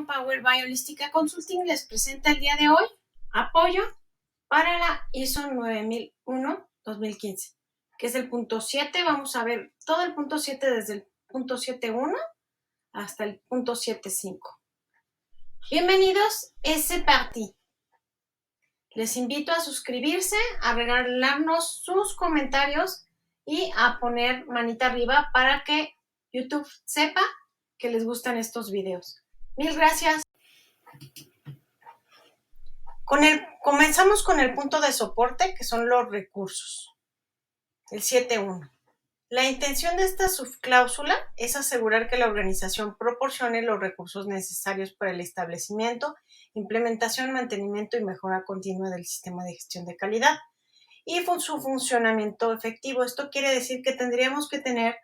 Power by Holística Consulting les presenta el día de hoy apoyo para la ISO 9001-2015, que es el punto 7. Vamos a ver todo el punto 7 desde el punto 7.1 hasta el punto 7.5. Bienvenidos, c'est parti. Les invito a suscribirse, a regalarnos sus comentarios y a poner manita arriba para que YouTube sepa que les gustan estos videos. Mil gracias. Comenzamos con el punto de soporte, que son los recursos. El 7.1. La intención de esta subcláusula es asegurar que la organización proporcione los recursos necesarios para el establecimiento, implementación, mantenimiento y mejora continua del sistema de gestión de calidad y su funcionamiento efectivo. Esto quiere decir que tendríamos que tener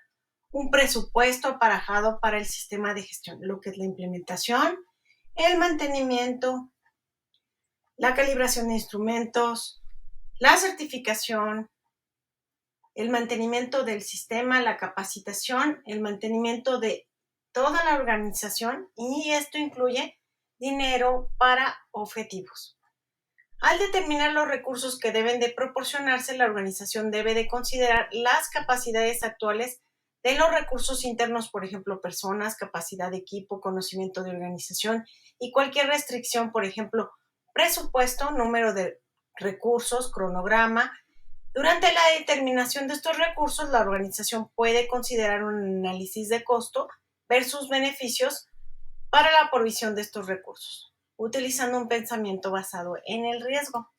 un presupuesto aparejado para el sistema de gestión, lo que es la implementación, el mantenimiento, la calibración de instrumentos, la certificación, el mantenimiento del sistema, la capacitación, el mantenimiento de toda la organización, y esto incluye dinero para objetivos. Al determinar los recursos que deben de proporcionarse, la organización debe de considerar las capacidades actuales de los recursos internos, por ejemplo, personas, capacidad de equipo, conocimiento de organización y cualquier restricción, por ejemplo, presupuesto, número de recursos, cronograma. Durante la determinación de estos recursos, la organización puede considerar un análisis de costo versus beneficios para la provisión de estos recursos, utilizando un pensamiento basado en el riesgo.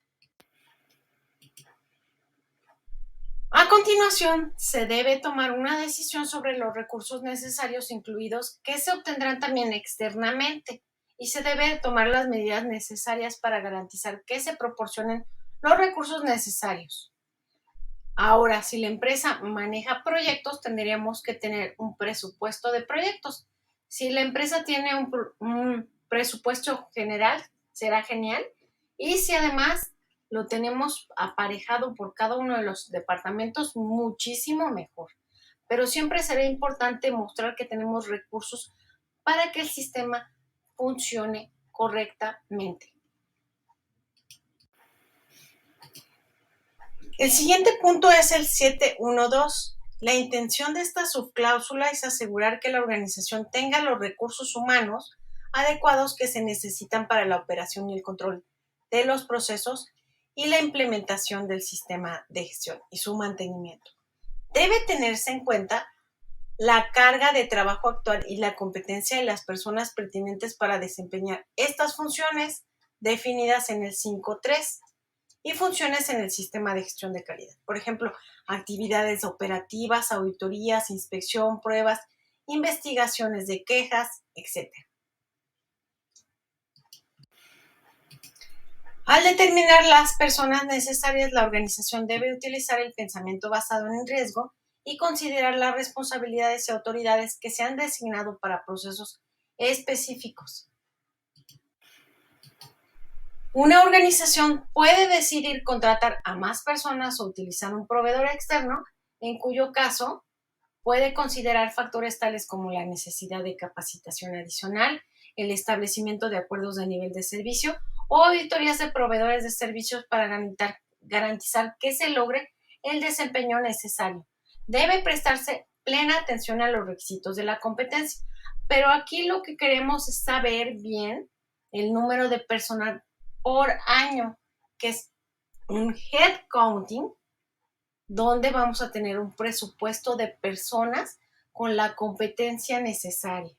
A continuación, se debe tomar una decisión sobre los recursos necesarios incluidos que se obtendrán también externamente, y se debe tomar las medidas necesarias para garantizar que se proporcionen los recursos necesarios. Ahora, si la empresa maneja proyectos, tendríamos que tener un presupuesto de proyectos. Si la empresa tiene un presupuesto general, será genial. Y si además lo tenemos aparejado por cada uno de los departamentos, muchísimo mejor. Pero siempre será importante mostrar que tenemos recursos para que el sistema funcione correctamente. El siguiente punto es el 7.1.2. La intención de esta subcláusula es asegurar que la organización tenga los recursos humanos adecuados que se necesitan para la operación y el control de los procesos y la implementación del sistema de gestión y su mantenimiento. Debe tenerse en cuenta la carga de trabajo actual y la competencia de las personas pertinentes para desempeñar estas funciones definidas en el 5.3. y funciones en el sistema de gestión de calidad. Por ejemplo, actividades operativas, auditorías, inspección, pruebas, investigaciones de quejas, etc. Al determinar las personas necesarias, la organización debe utilizar el pensamiento basado en el riesgo y considerar las responsabilidades y autoridades que se han designado para procesos específicos. Una organización puede decidir contratar a más personas o utilizar un proveedor externo, en cuyo caso puede considerar factores tales como la necesidad de capacitación adicional, el establecimiento de acuerdos de nivel de servicio o auditorías de proveedores de servicios para garantizar que se logre el desempeño necesario. Debe prestarse plena atención a los requisitos de la competencia, pero aquí lo que queremos es saber bien el número de personal por año, que es un head counting, donde vamos a tener un presupuesto de personas con la competencia necesaria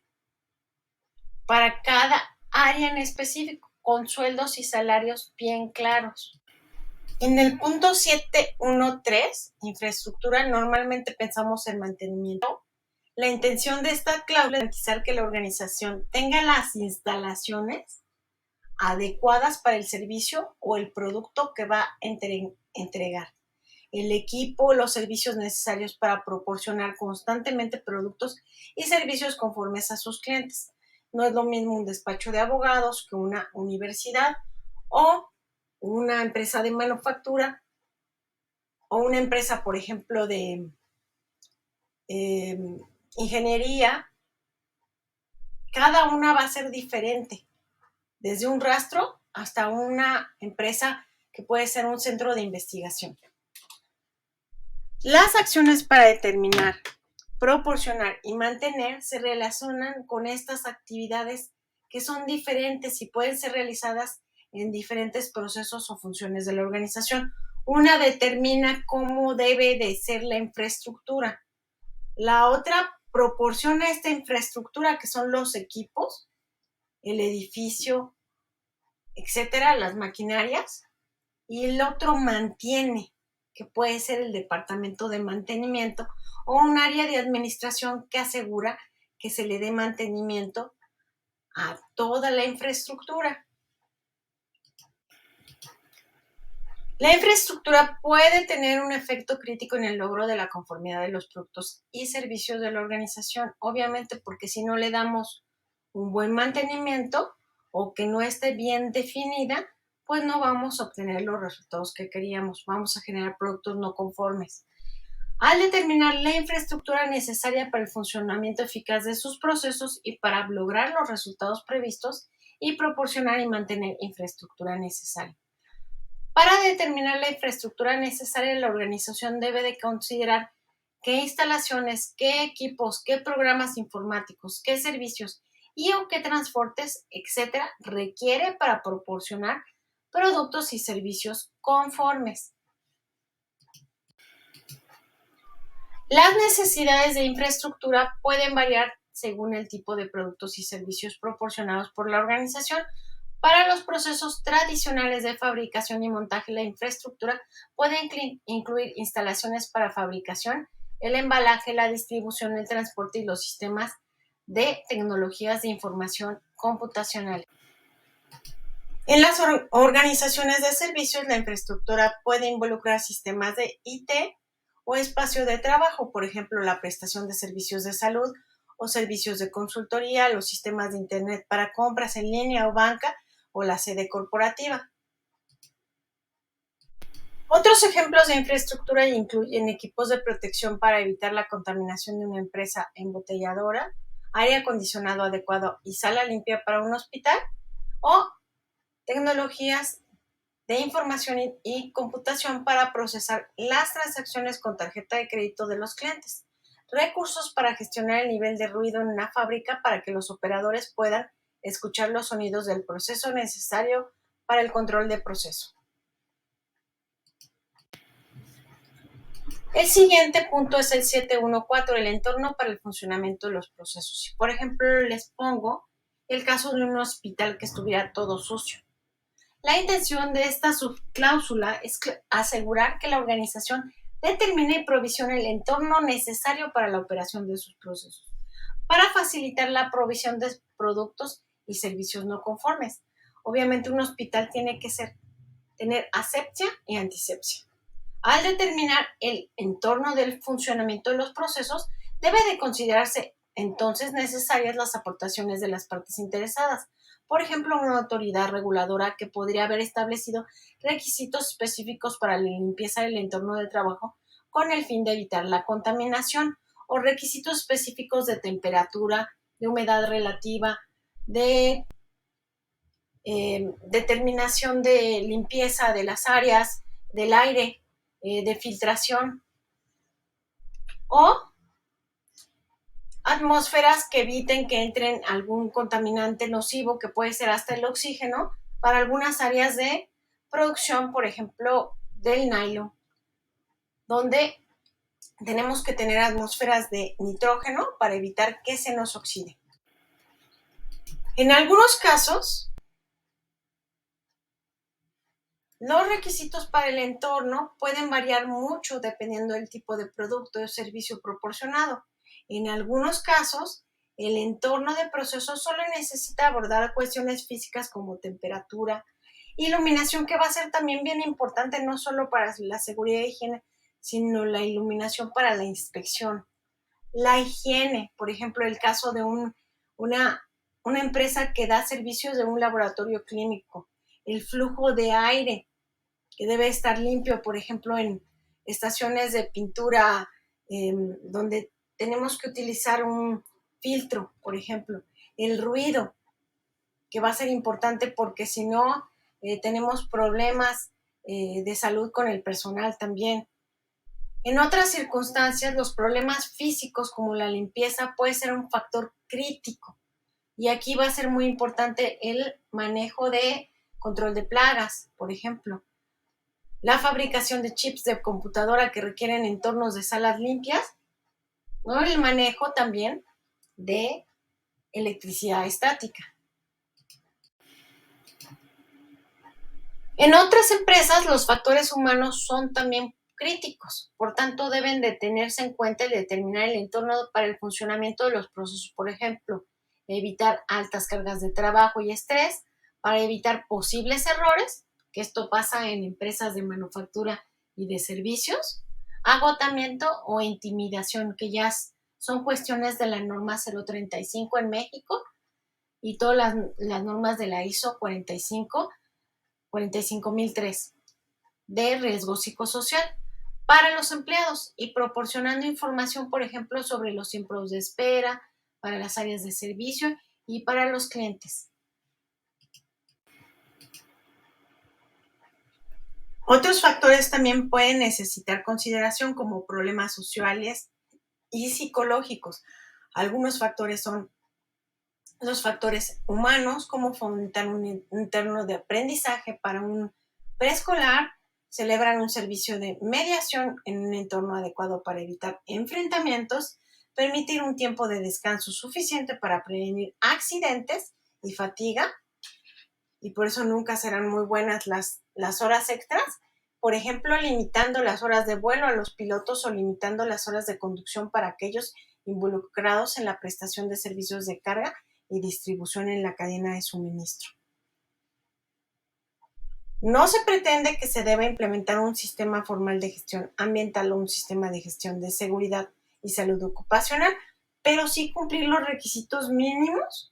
para cada área en específico, con sueldos y salarios bien claros. En el punto 7.1.3, infraestructura, normalmente pensamos en mantenimiento. La intención de esta cláusula es garantizar que la organización tenga las instalaciones adecuadas para el servicio o el producto que va a entregar, el equipo, los servicios necesarios para proporcionar constantemente productos y servicios conformes a sus clientes. No es lo mismo un despacho de abogados que una universidad o una empresa de manufactura o una empresa, por ejemplo, de ingeniería cada una va a ser diferente, desde un rastro hasta una empresa que puede ser un centro de investigación. Las acciones para determinar, proporcionar y mantener se relacionan con estas actividades que son diferentes y pueden ser realizadas en diferentes procesos o funciones de la organización. Una determina cómo debe de ser la infraestructura. La otra proporciona esta infraestructura, que son los equipos, el edificio, etcétera, las maquinarias, y el otro mantiene, que puede ser el departamento de mantenimiento o un área de administración que asegura que se le dé mantenimiento a toda la infraestructura. La infraestructura puede tener un efecto crítico en el logro de la conformidad de los productos y servicios de la organización, obviamente, porque si no le damos un buen mantenimiento o que no esté bien definida, pues no vamos a obtener los resultados que queríamos, vamos a generar productos no conformes. Al determinar la infraestructura necesaria para el funcionamiento eficaz de sus procesos y para lograr los resultados previstos y proporcionar y mantener infraestructura necesaria. Para determinar la infraestructura necesaria, la organización debe de considerar qué instalaciones, qué equipos, qué programas informáticos, qué servicios y o qué transportes, etcétera, requiere para proporcionar productos y servicios conformes. Las necesidades de infraestructura pueden variar según el tipo de productos y servicios proporcionados por la organización. Para los procesos tradicionales de fabricación y montaje, la infraestructura puede incluir instalaciones para fabricación, el embalaje, la distribución, el transporte y los sistemas de tecnologías de información computacional. En las organizaciones de servicios, la infraestructura puede involucrar sistemas de IT o espacio de trabajo, por ejemplo, la prestación de servicios de salud o servicios de consultoría, los sistemas de Internet para compras en línea o banca, o la sede corporativa. Otros ejemplos de infraestructura incluyen equipos de protección para evitar la contaminación de una empresa embotelladora, aire acondicionado adecuado y sala limpia para un hospital, o tecnologías de información y computación para procesar las transacciones con tarjeta de crédito de los clientes, recursos para gestionar el nivel de ruido en una fábrica para que los operadores puedan escuchar los sonidos del proceso necesario para el control de proceso. El siguiente punto es el 714, el entorno para el funcionamiento de los procesos. Si, por ejemplo, les pongo el caso de un hospital que estuviera todo sucio. La intención de esta subcláusula es asegurar que la organización determine y provisione el entorno necesario para la operación de sus procesos, para facilitar la provisión de productos y servicios no conformes. Obviamente un hospital tiene que tener asepsia y antisepsia. Al determinar el entorno del funcionamiento de los procesos, debe de considerarse entonces necesarias las aportaciones de las partes interesadas. Por ejemplo, una autoridad reguladora que podría haber establecido requisitos específicos para la limpieza del entorno de trabajo con el fin de evitar la contaminación, o requisitos específicos de temperatura, de humedad relativa, de determinación de limpieza de las áreas, del aire, de filtración, o atmósferas que eviten que entren algún contaminante nocivo, que puede ser hasta el oxígeno, para algunas áreas de producción, por ejemplo, del nylon, donde tenemos que tener atmósferas de nitrógeno para evitar que se nos oxide. En algunos casos, los requisitos para el entorno pueden variar mucho dependiendo del tipo de producto o servicio proporcionado. En algunos casos, el entorno de proceso solo necesita abordar cuestiones físicas como temperatura, iluminación, que va a ser también bien importante no solo para la seguridad y higiene, sino la iluminación para la inspección. La higiene, por ejemplo, el caso de una empresa que da servicios de un laboratorio clínico, el flujo de aire, que debe estar limpio, por ejemplo, en estaciones de pintura donde tenemos que utilizar un filtro, por ejemplo. el ruido, que va a ser importante porque si no, tenemos problemas de salud con el personal también. En otras circunstancias, los problemas físicos como la limpieza puede ser un factor crítico. Y aquí va a ser muy importante el manejo de control de plagas, por ejemplo. La fabricación de chips de computadora que requieren entornos de salas limpias, ¿no? El manejo también de electricidad estática. En otras empresas, los factores humanos son también críticos, por tanto deben de tenerse en cuenta y determinar el entorno para el funcionamiento de los procesos, por ejemplo, evitar altas cargas de trabajo y estrés, para evitar posibles errores, que esto pasa en empresas de manufactura y de servicios, agotamiento o intimidación, que ya son cuestiones de la norma 035 en México y todas las normas de la ISO 45003 de riesgo psicosocial para los empleados y proporcionando información, por ejemplo, sobre los tiempos de espera para las áreas de servicio y para los clientes. Otros factores también pueden necesitar consideración como problemas sociales y psicológicos. Algunos factores son los factores humanos, como fomentar un entorno de aprendizaje para un preescolar, celebrar un servicio de mediación en un entorno adecuado para evitar enfrentamientos, permitir un tiempo de descanso suficiente para prevenir accidentes y fatiga, y por eso nunca serán muy buenas las horas extras. Por ejemplo, limitando las horas de vuelo a los pilotos o limitando las horas de conducción para aquellos involucrados en la prestación de servicios de carga y distribución en la cadena de suministro. No se pretende que se deba implementar un sistema formal de gestión ambiental o un sistema de gestión de seguridad y salud ocupacional, pero sí cumplir los requisitos mínimos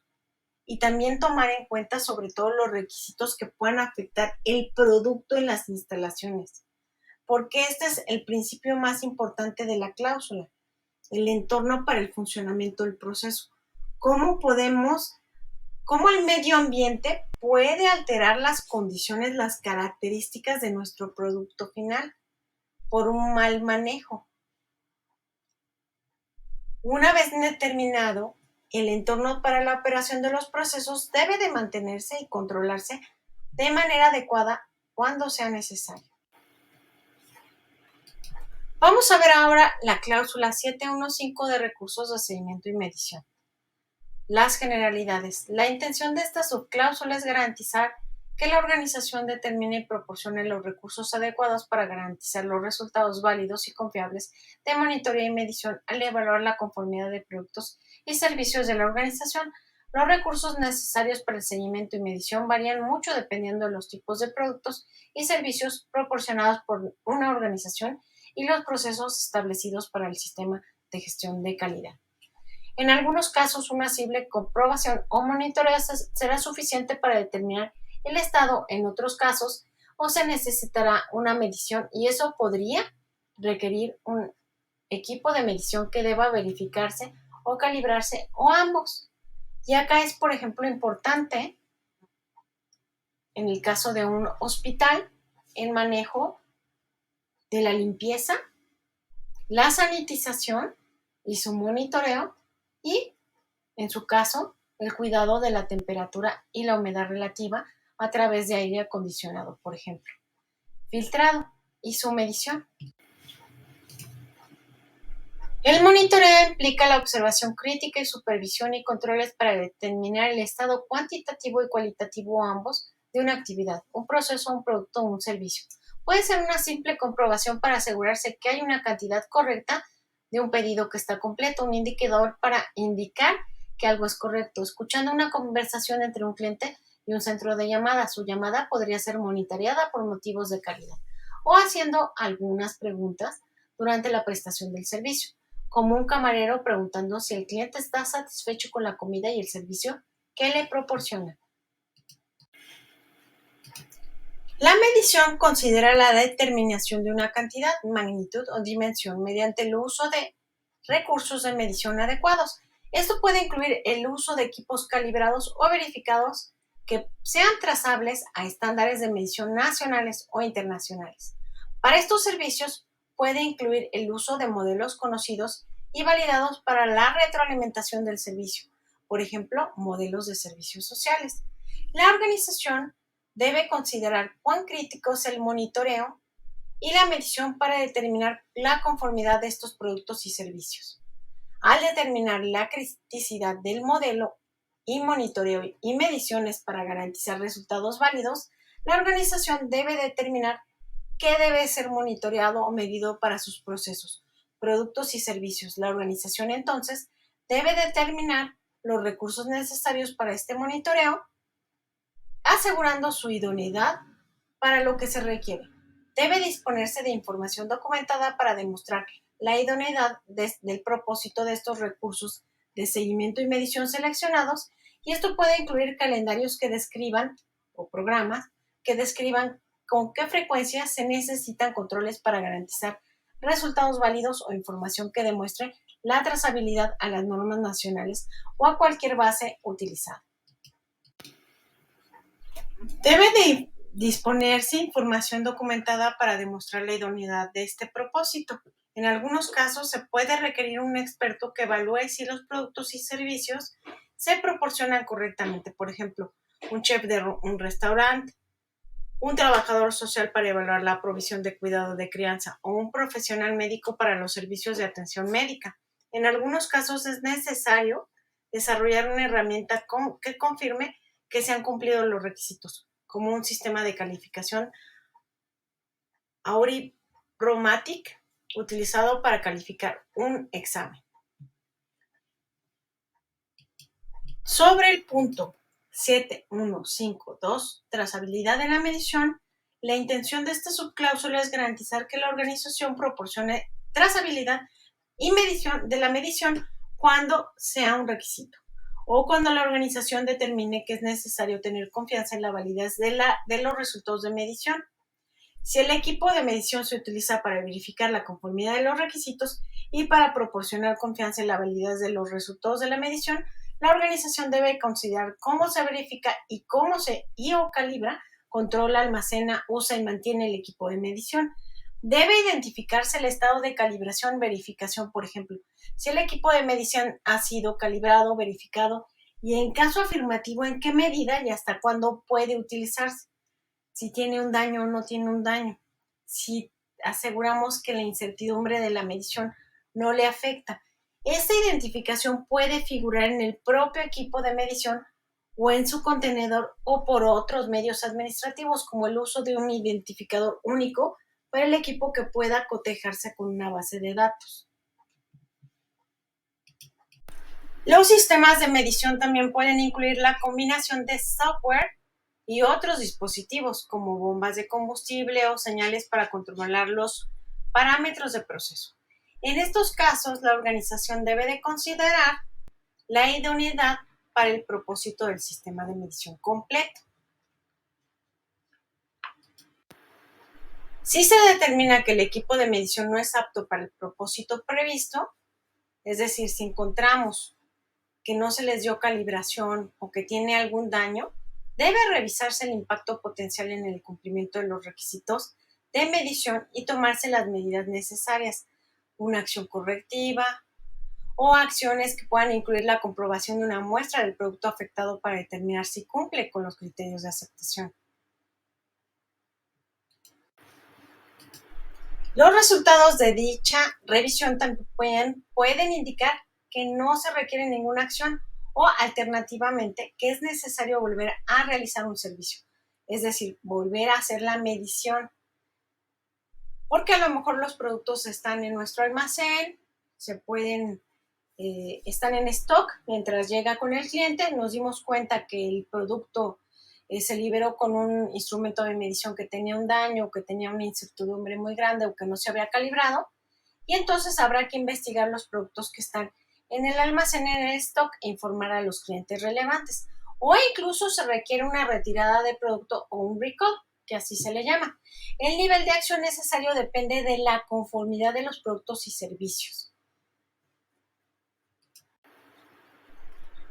y también tomar en cuenta sobre todo los requisitos que puedan afectar el producto en las instalaciones, porque este es el principio más importante de la cláusula, el entorno para el funcionamiento del proceso. ¿Cómo el medio ambiente puede alterar las condiciones, las características de nuestro producto final por un mal manejo? Una vez determinado, el entorno para la operación de los procesos debe de mantenerse y controlarse de manera adecuada cuando sea necesario. Vamos a ver ahora la cláusula 715 de recursos de seguimiento y medición. Las generalidades. La intención de esta subcláusula es garantizar que la organización determine y proporcione los recursos adecuados para garantizar los resultados válidos y confiables de monitoreo y medición al evaluar la conformidad de productos y servicios de la organización. Los recursos necesarios para el seguimiento y medición varían mucho dependiendo de los tipos de productos y servicios proporcionados por una organización y los procesos establecidos para el sistema de gestión de calidad. En algunos casos, una simple comprobación o monitoreo será suficiente para determinar el estado. En otros casos, o se necesitará una medición y eso podría requerir un equipo de medición que deba verificarse o calibrarse o ambos. Y acá es, por ejemplo, importante, en el caso de un hospital, el manejo de la limpieza, la sanitización y su monitoreo, y, en su caso, el cuidado de la temperatura y la humedad relativa a través de aire acondicionado, por ejemplo. Filtrado y su medición. El monitoreo implica la observación crítica y supervisión y controles para determinar el estado cuantitativo y cualitativo ambos de una actividad, un proceso, un producto o un servicio. Puede ser una simple comprobación para asegurarse que hay una cantidad correcta de un pedido que está completo, un indicador para indicar que algo es correcto, escuchando una conversación entre un cliente y un centro de llamadas. Su llamada podría ser monitoreada por motivos de calidad o haciendo algunas preguntas durante la prestación del servicio, como un camarero preguntando si el cliente está satisfecho con la comida y el servicio que le proporciona. La medición considera la determinación de una cantidad, magnitud o dimensión mediante el uso de recursos de medición adecuados. Esto puede incluir el uso de equipos calibrados o verificados que sean trazables a estándares de medición nacionales o internacionales. Para estos servicios puede incluir el uso de modelos conocidos y validados para la retroalimentación del servicio, por ejemplo, modelos de servicios sociales. La organización debe considerar cuán crítico es el monitoreo y la medición para determinar la conformidad de estos productos y servicios. Al determinar la criticidad del modelo y monitoreo y mediciones para garantizar resultados válidos, la organización debe determinar qué debe ser monitoreado o medido para sus procesos, productos y servicios. La organización entonces debe determinar los recursos necesarios para este monitoreo, asegurando su idoneidad para lo que se requiere. Debe disponerse de información documentada para demostrar la idoneidad del propósito de estos recursos de seguimiento y medición seleccionados, y esto puede incluir calendarios que describan o programas que describan con qué frecuencia se necesitan controles para garantizar resultados válidos o información que demuestre la trazabilidad a las normas nacionales o a cualquier base utilizada. Debe de disponerse información documentada para demostrar la idoneidad de este propósito. En algunos casos se puede requerir un experto que evalúe si los productos y servicios se proporcionan correctamente. Por ejemplo, un chef de un restaurante, un trabajador social para evaluar la provisión de cuidado de crianza o un profesional médico para los servicios de atención médica. En algunos casos es necesario desarrollar una herramienta que confirme que se han cumplido los requisitos, como un sistema de calificación Auripromatic utilizado para calificar un examen. Sobre el punto 7152, trazabilidad de la medición, la intención de esta subcláusula es garantizar que la organización proporcione trazabilidad y medición de la medición cuando sea un requisito o cuando la organización determine que es necesario tener confianza en la validez de los resultados de medición. Si el equipo de medición se utiliza para verificar la conformidad de los requisitos y para proporcionar confianza en la validez de los resultados de la medición, la organización debe considerar cómo se verifica y cómo se o calibra, controla, almacena, usa y mantiene el equipo de medición. Debe identificarse el estado de calibración, verificación, por ejemplo, si el equipo de medición ha sido calibrado, verificado y en caso afirmativo, en qué medida y hasta cuándo puede utilizarse, si tiene un daño o no tiene un daño, si aseguramos que la incertidumbre de la medición no le afecta. Esta identificación puede figurar en el propio equipo de medición o en su contenedor o por otros medios administrativos, como el uso de un identificador único para el equipo que pueda cotejarse con una base de datos. Los sistemas de medición también pueden incluir la combinación de software y otros dispositivos como bombas de combustible o señales para controlar los parámetros de proceso. En estos casos, la organización debe de considerar la idoneidad para el propósito del sistema de medición completo. Si se determina que el equipo de medición no es apto para el propósito previsto, es decir, si encontramos que no se les dio calibración o que tiene algún daño, debe revisarse el impacto potencial en el cumplimiento de los requisitos de medición y tomarse las medidas necesarias, una acción correctiva o acciones que puedan incluir la comprobación de una muestra del producto afectado para determinar si cumple con los criterios de aceptación. Los resultados de dicha revisión también pueden indicar que no se requiere ninguna acción o alternativamente que es necesario volver a realizar un servicio, es decir, volver a hacer la medición, porque a lo mejor los productos están en nuestro almacén, están en stock mientras llega con el cliente, nos dimos cuenta que el producto se liberó con un instrumento de medición que tenía un daño, o que tenía una incertidumbre muy grande o que no se había calibrado, y entonces habrá que investigar los productos que están en el almacén en el stock e informar a los clientes relevantes. O incluso se requiere una retirada de producto o un recall, que así se le llama. El nivel de acción necesario depende de la conformidad de los productos y servicios.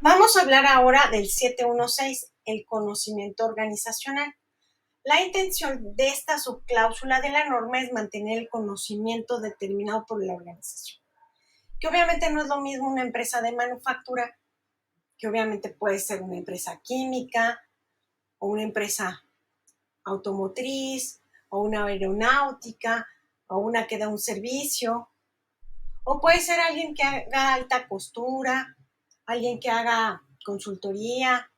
Vamos a hablar ahora del 716, el conocimiento organizacional. La intención de esta subcláusula de la norma es mantener el conocimiento determinado por la organización, que obviamente no es lo mismo una empresa de manufactura, que obviamente puede ser una empresa química o una empresa automotriz o una aeronáutica o una que da un servicio, o puede ser alguien que haga alta costura, alguien que haga consultoría,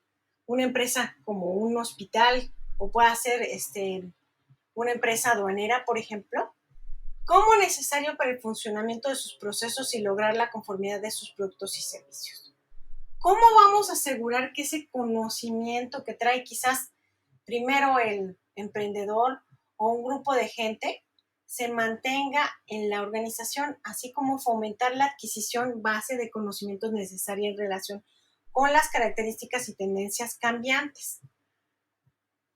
una empresa como un hospital, o puede ser una empresa aduanera, por ejemplo, como necesario para el funcionamiento de sus procesos y lograr la conformidad de sus productos y servicios. ¿Cómo vamos a asegurar que ese conocimiento que trae quizás primero el emprendedor o un grupo de gente se mantenga en la organización, así como fomentar la adquisición base de conocimientos necesarios en relación con las características y tendencias cambiantes?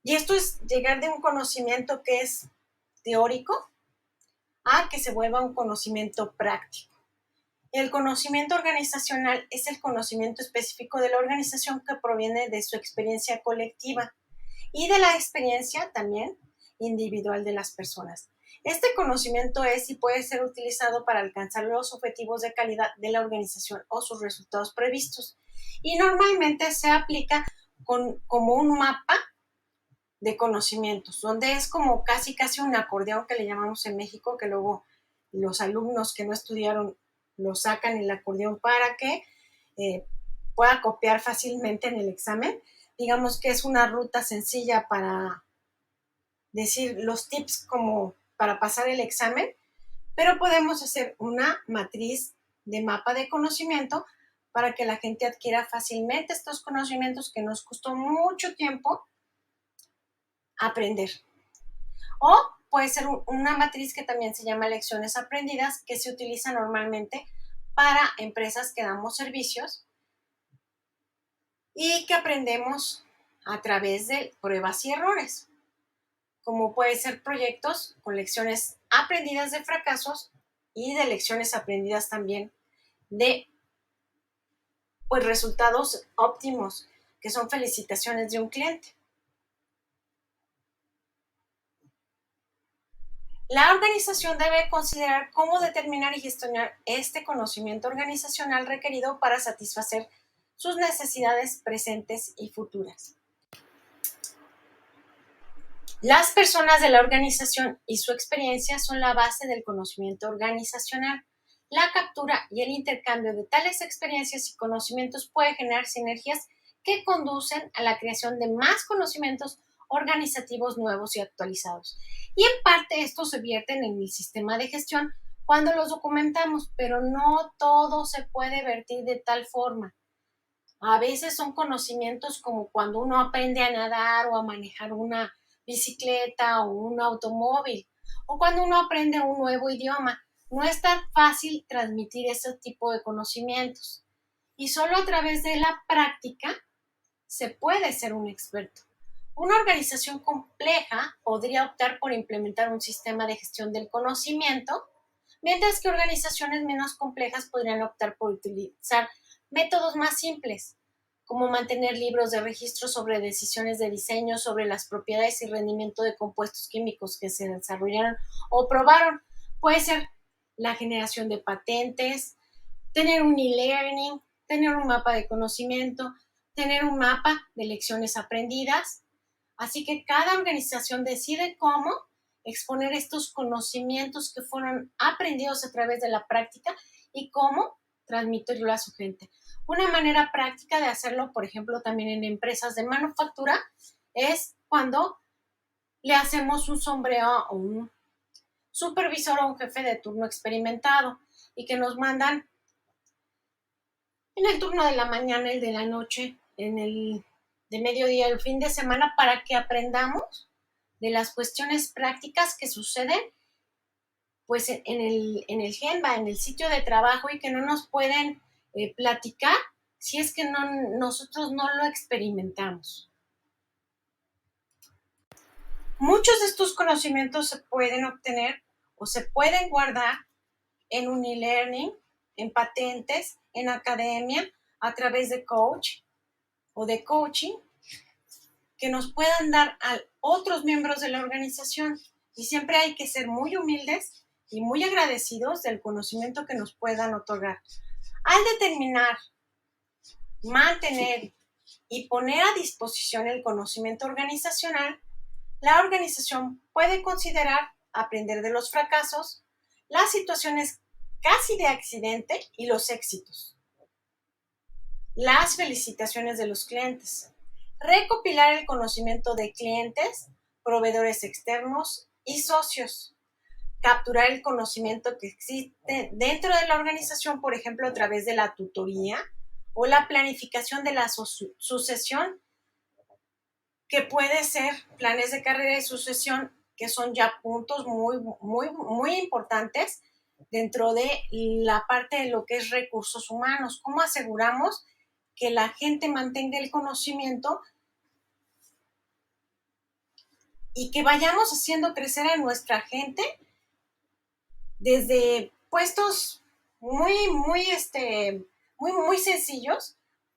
Y esto es llegar de un conocimiento que es teórico a que se vuelva un conocimiento práctico. El conocimiento organizacional es el conocimiento específico de la organización que proviene de su experiencia colectiva y de la experiencia también individual de las personas. Este conocimiento es y puede ser utilizado para alcanzar los objetivos de calidad de la organización o sus resultados previstos. Y normalmente se aplica como un mapa de conocimientos, donde es como casi un acordeón que le llamamos en México, que luego los alumnos que no estudiaron lo sacan el acordeón para que pueda copiar fácilmente en el examen. Digamos que es una ruta sencilla para decir los tips como para pasar el examen, pero podemos hacer una matriz de mapa de conocimiento para que la gente adquiera fácilmente estos conocimientos que nos costó mucho tiempo aprender. O puede ser una matriz que también se llama lecciones aprendidas, que se utiliza normalmente para empresas que damos servicios y que aprendemos a través de pruebas y errores, como puede ser proyectos con lecciones aprendidas de fracasos y de lecciones aprendidas también de pues, resultados óptimos, que son felicitaciones de un cliente. La organización debe considerar cómo determinar y gestionar este conocimiento organizacional requerido para satisfacer sus necesidades presentes y futuras. Las personas de la organización y su experiencia son la base del conocimiento organizacional. La captura y el intercambio de tales experiencias y conocimientos puede generar sinergias que conducen a la creación de más conocimientos organizativos nuevos y actualizados. Y en parte estos se vierten en el sistema de gestión cuando los documentamos, pero no todo se puede vertir de tal forma. A veces son conocimientos como cuando uno aprende a nadar o a manejar una bicicleta o un automóvil, o cuando uno aprende un nuevo idioma. No es tan fácil transmitir ese tipo de conocimientos. Y solo a través de la práctica se puede ser un experto. Una organización compleja podría optar por implementar un sistema de gestión del conocimiento, mientras que organizaciones menos complejas podrían optar por utilizar métodos más simples, como mantener libros de registro sobre decisiones de diseño, sobre las propiedades y rendimiento de compuestos químicos que se desarrollaron o probaron. Puede ser la generación de patentes, tener un e-learning, tener un mapa de conocimiento, tener un mapa de lecciones aprendidas. Así que cada organización decide cómo exponer estos conocimientos que fueron aprendidos a través de la práctica y cómo transmitirlo a su gente. Una manera práctica de hacerlo, por ejemplo, también en empresas de manufactura, es cuando le hacemos un sombrero a un supervisor o un jefe de turno experimentado y que nos mandan en el turno de la mañana, el de la noche, en el de mediodía, el fin de semana, para que aprendamos de las cuestiones prácticas que suceden pues en el Genva, en el sitio de trabajo y que no nos pueden platicar si es que nosotros no lo experimentamos. Muchos de estos conocimientos se pueden obtener o se pueden guardar en un e-learning, en patentes, en academia, a través de coach o de coaching que nos puedan dar a otros miembros de la organización. Y siempre hay que ser muy humildes y muy agradecidos del conocimiento que nos puedan otorgar. Al determinar, mantener y poner a disposición el conocimiento organizacional, la organización puede considerar aprender de los fracasos, las situaciones casi de accidente y los éxitos. Las felicitaciones de los clientes. Recopilar el conocimiento de clientes, proveedores externos y socios. Capturar el conocimiento que existe dentro de la organización, por ejemplo, a través de la tutoría o la planificación de la sucesión, que puede ser planes de carrera y sucesión, que son ya puntos muy importantes dentro de la parte de lo que es recursos humanos. ¿Cómo aseguramos que la gente mantenga el conocimiento y que vayamos haciendo crecer a nuestra gente desde puestos muy sencillos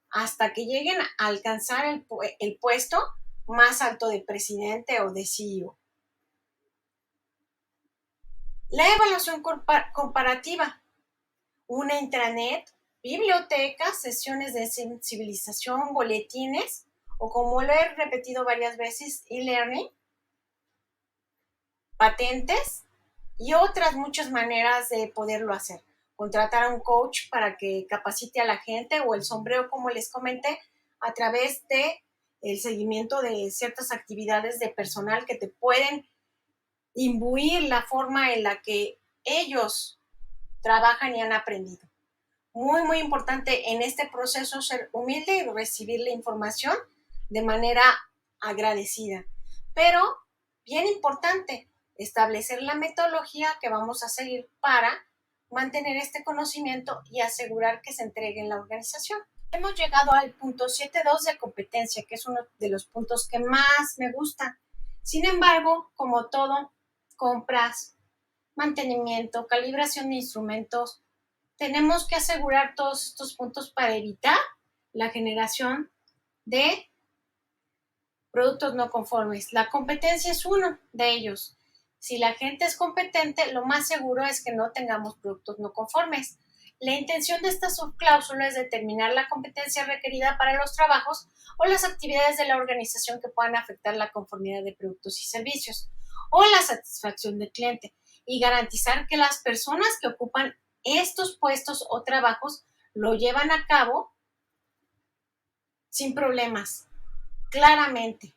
hasta que lleguen a alcanzar el puesto más alto de presidente o de CEO? La evaluación comparativa, una intranet, bibliotecas, sesiones de sensibilización, boletines o, como lo he repetido varias veces, e-learning, patentes y otras muchas maneras de poderlo hacer. Contratar a un coach para que capacite a la gente, o el sombrero, como les comenté, a través de el seguimiento de ciertas actividades de personal que te pueden imbuir la forma en la que ellos trabajan y han aprendido. Muy importante en este proceso ser humilde y recibir la información de manera agradecida. Pero, bien importante, establecer la metodología que vamos a seguir para mantener este conocimiento y asegurar que se entregue en la organización. Hemos llegado al punto 7.2 de competencia, que es uno de los puntos que más me gusta. Sin embargo, como todo, compras, mantenimiento, calibración de instrumentos, tenemos que asegurar todos estos puntos para evitar la generación de productos no conformes. La competencia es uno de ellos. Si la gente es competente, lo más seguro es que no tengamos productos no conformes. La intención de esta subcláusula es determinar la competencia requerida para los trabajos o las actividades de la organización que puedan afectar la conformidad de productos y servicios o la satisfacción del cliente, y garantizar que las personas que ocupan estos puestos o trabajos lo llevan a cabo sin problemas, claramente.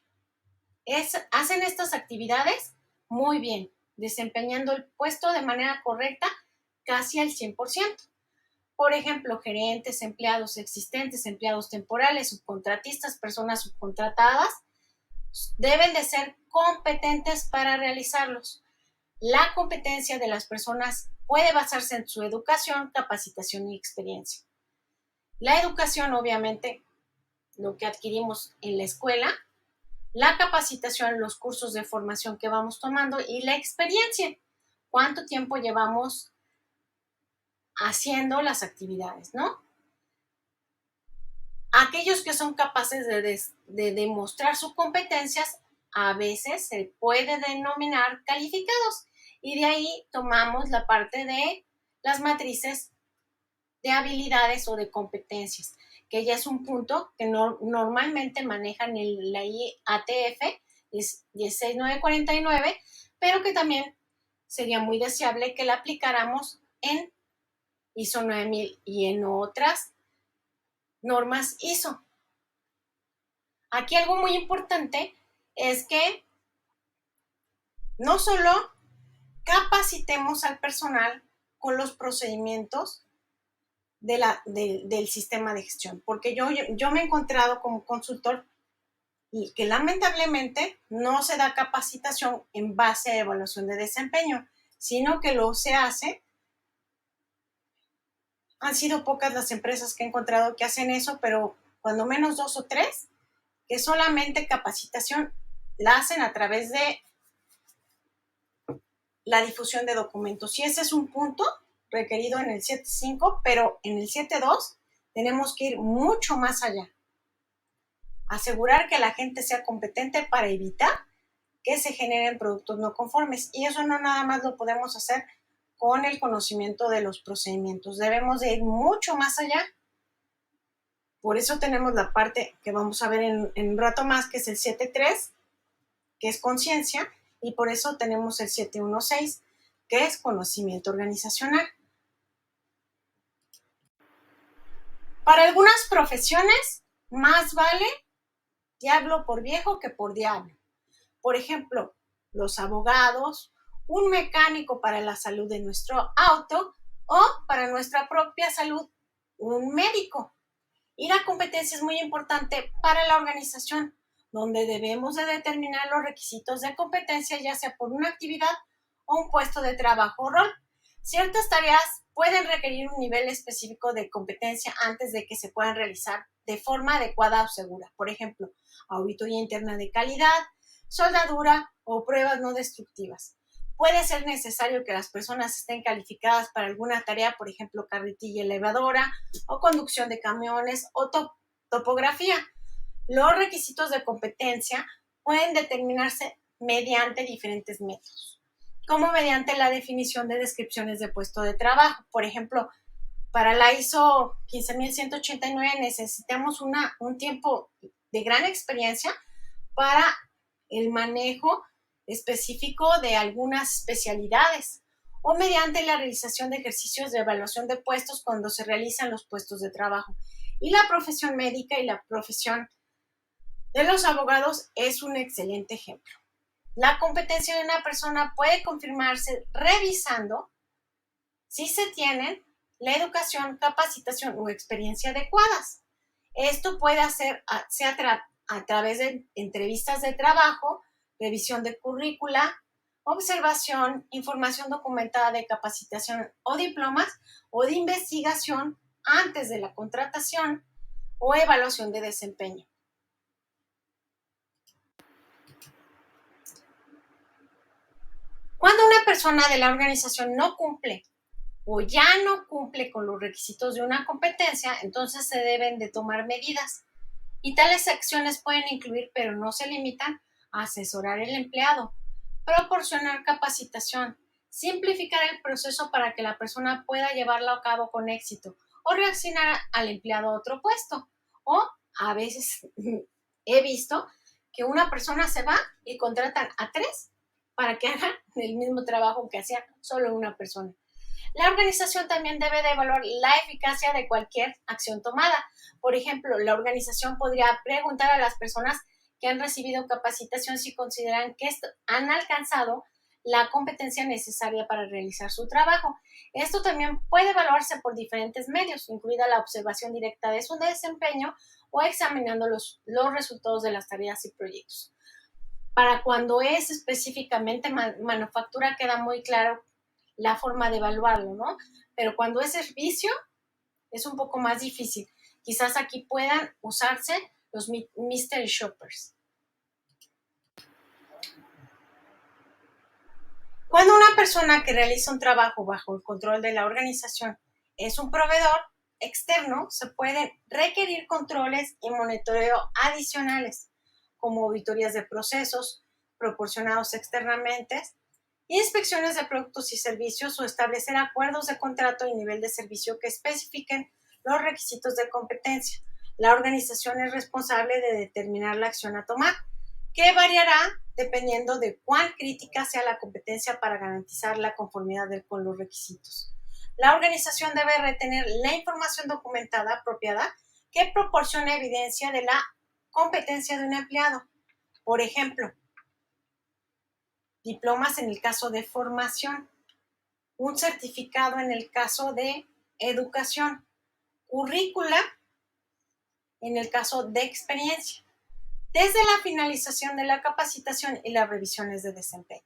Hacen estas actividades muy bien, desempeñando el puesto de manera correcta casi al 100%. Por ejemplo, gerentes, empleados existentes, empleados temporales, subcontratistas, personas subcontratadas, deben de ser competentes para realizarlos. La competencia de las personas puede basarse en su educación, capacitación y experiencia. La educación, obviamente, lo que adquirimos en la escuela, la capacitación, los cursos de formación que vamos tomando, y la experiencia, cuánto tiempo llevamos haciendo las actividades, ¿no? Aquellos que son capaces de demostrar sus competencias, a veces se puede denominar calificados, y de ahí tomamos la parte de las matrices de habilidades o de competencias, que ya es un punto que normalmente manejan en la IATF 16949, pero que también sería muy deseable que la aplicáramos en ISO 9000 y en otras normas ISO. Aquí algo muy importante es que no solo capacitemos al personal con los procedimientos del sistema de gestión, porque yo me he encontrado como consultor y que lamentablemente no se da capacitación en base a evaluación de desempeño, sino que lo se hace. Han sido pocas las empresas que he encontrado que hacen eso, pero cuando menos 2 o 3, que solamente capacitación la hacen a través de la difusión de documentos. Y ese es un punto requerido en el 7.5, pero en el 7.2 tenemos que ir mucho más allá. Asegurar que la gente sea competente para evitar que se generen productos no conformes. Y eso no nada más lo podemos hacer con el conocimiento de los procedimientos. Debemos de ir mucho más allá. Por eso tenemos la parte que vamos a ver en un rato más, que es el 7.3, que es conciencia, y por eso tenemos el 7.1.6, que es conocimiento organizacional. Para algunas profesiones, más vale diablo por viejo que por diablo. Por ejemplo, los abogados, un mecánico para la salud de nuestro auto o para nuestra propia salud, un médico. Y la competencia es muy importante para la organización, donde debemos de determinar los requisitos de competencia, ya sea por una actividad o un puesto de trabajo o rol. Ciertas tareas pueden requerir un nivel específico de competencia antes de que se puedan realizar de forma adecuada o segura. Por ejemplo, auditoría interna de calidad, soldadura o pruebas no destructivas. Puede ser necesario que las personas estén calificadas para alguna tarea, por ejemplo, carretilla elevadora o conducción de camiones o topografía. Los requisitos de competencia pueden determinarse mediante diferentes métodos, como mediante la definición de descripciones de puesto de trabajo. Por ejemplo, para la ISO 15189 necesitamos un tiempo de gran experiencia para el manejo específico de algunas especialidades o mediante la realización de ejercicios de evaluación de puestos cuando se realizan los puestos de trabajo. Y la profesión médica y la profesión de los abogados es un excelente ejemplo. La competencia de una persona puede confirmarse revisando si se tienen la educación, capacitación o experiencia adecuadas. Esto puede hacerse a través de entrevistas de trabajo, revisión de currícula, observación, información documentada de capacitación o diplomas o de investigación antes de la contratación o evaluación de desempeño. Cuando una persona de la organización no cumple o ya no cumple con los requisitos de una competencia, entonces se deben de tomar medidas. Y tales acciones pueden incluir, pero no se limitan, a asesorar al empleado, proporcionar capacitación, simplificar el proceso para que la persona pueda llevarlo a cabo con éxito, o reaccionar al empleado a otro puesto. O a veces he visto que una persona se va y contratan a 3 para que hagan el mismo trabajo que hacía solo una persona. La organización también debe de evaluar la eficacia de cualquier acción tomada. Por ejemplo, la organización podría preguntar a las personas que han recibido capacitación si consideran que han alcanzado la competencia necesaria para realizar su trabajo. Esto también puede evaluarse por diferentes medios, incluida la observación directa de su desempeño o examinando los resultados de las tareas y proyectos. Para cuando es específicamente manufactura queda muy claro la forma de evaluarlo, ¿no? Pero cuando es servicio es un poco más difícil. Quizás aquí puedan usarse los mystery shoppers. Cuando una persona que realiza un trabajo bajo el control de la organización es un proveedor externo, se pueden requerir controles y monitoreo adicionales, como auditorías de procesos proporcionados externamente, inspecciones de productos y servicios o establecer acuerdos de contrato y nivel de servicio que especifiquen los requisitos de competencia. La organización es responsable de determinar la acción a tomar, que variará dependiendo de cuán crítica sea la competencia para garantizar la conformidad con los requisitos. La organización debe retener la información documentada apropiada que proporcione evidencia de la competencia de un empleado. Por ejemplo, diplomas en el caso de formación, un certificado en el caso de educación, currícula en el caso de experiencia, desde la finalización de la capacitación y las revisiones de desempeño.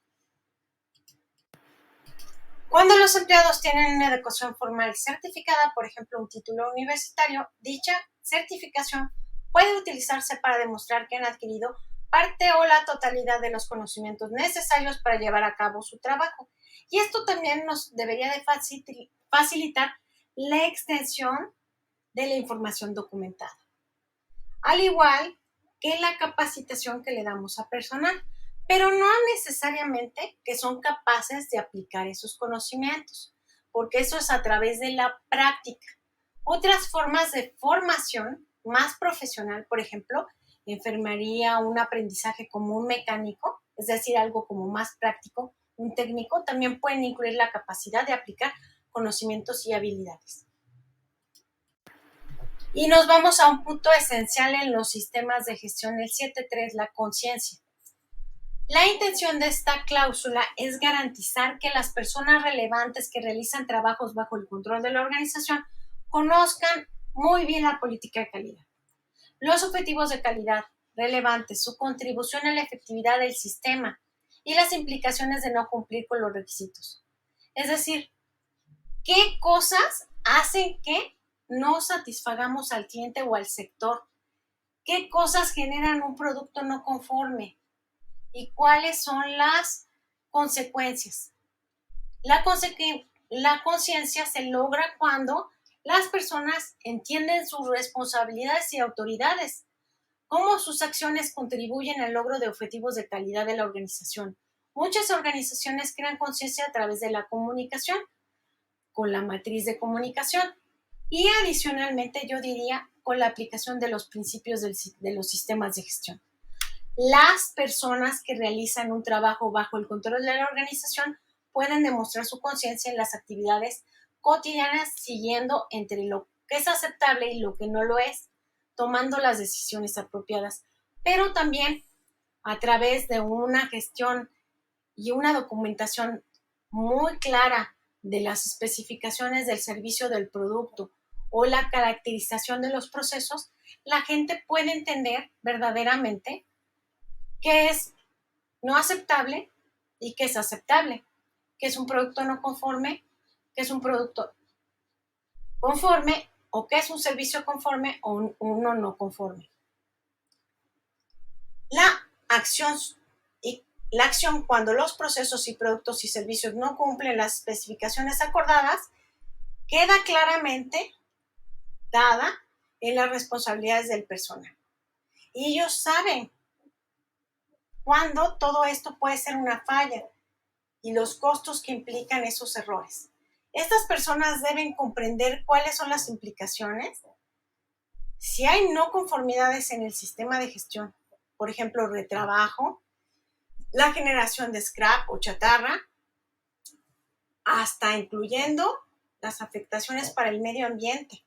Cuando los empleados tienen una educación formal certificada, por ejemplo, un título universitario, dicha certificación puede utilizarse para demostrar que han adquirido parte o la totalidad de los conocimientos necesarios para llevar a cabo su trabajo. Y esto también nos debería de facilitar la extensión de la información documentada, al igual que la capacitación que le damos a personal, pero no necesariamente que son capaces de aplicar esos conocimientos, porque eso es a través de la práctica. Otras formas de formación más profesional, por ejemplo, enfermería, un aprendizaje como un mecánico, es decir, algo como más práctico, un técnico, también pueden incluir la capacidad de aplicar conocimientos y habilidades. Y nos vamos a un punto esencial en los sistemas de gestión, el 7.3, la conciencia. La intención de esta cláusula es garantizar que las personas relevantes que realizan trabajos bajo el control de la organización conozcan muy bien la política de calidad, los objetivos de calidad relevantes, su contribución a la efectividad del sistema y las implicaciones de no cumplir con los requisitos. Es decir, qué cosas hacen que no satisfagamos al cliente o al sector, qué cosas generan un producto no conforme y cuáles son las consecuencias. La conciencia se logra cuando las personas entienden sus responsabilidades y autoridades, cómo sus acciones contribuyen al logro de objetivos de calidad de la organización. Muchas organizaciones crean conciencia a través de la comunicación, con la matriz de comunicación y adicionalmente yo diría con la aplicación de los principios de los sistemas de gestión. Las personas que realizan un trabajo bajo el control de la organización pueden demostrar su conciencia en las actividades cotidianas siguiendo entre lo que es aceptable y lo que no lo es, tomando las decisiones apropiadas, pero también a través de una gestión y una documentación muy clara de las especificaciones del servicio del producto o la caracterización de los procesos, la gente puede entender verdaderamente qué es no aceptable y qué es aceptable, qué es un producto no conforme, qué es un producto conforme o qué es un servicio conforme o uno no conforme. La acción cuando los procesos y productos y servicios no cumplen las especificaciones acordadas queda claramente dada en las responsabilidades del personal. Y ellos saben cuándo todo esto puede ser una falla y los costos que implican esos errores. Estas personas deben comprender cuáles son las implicaciones si hay no conformidades en el sistema de gestión, por ejemplo, retrabajo, la generación de scrap o chatarra, hasta incluyendo las afectaciones para el medio ambiente,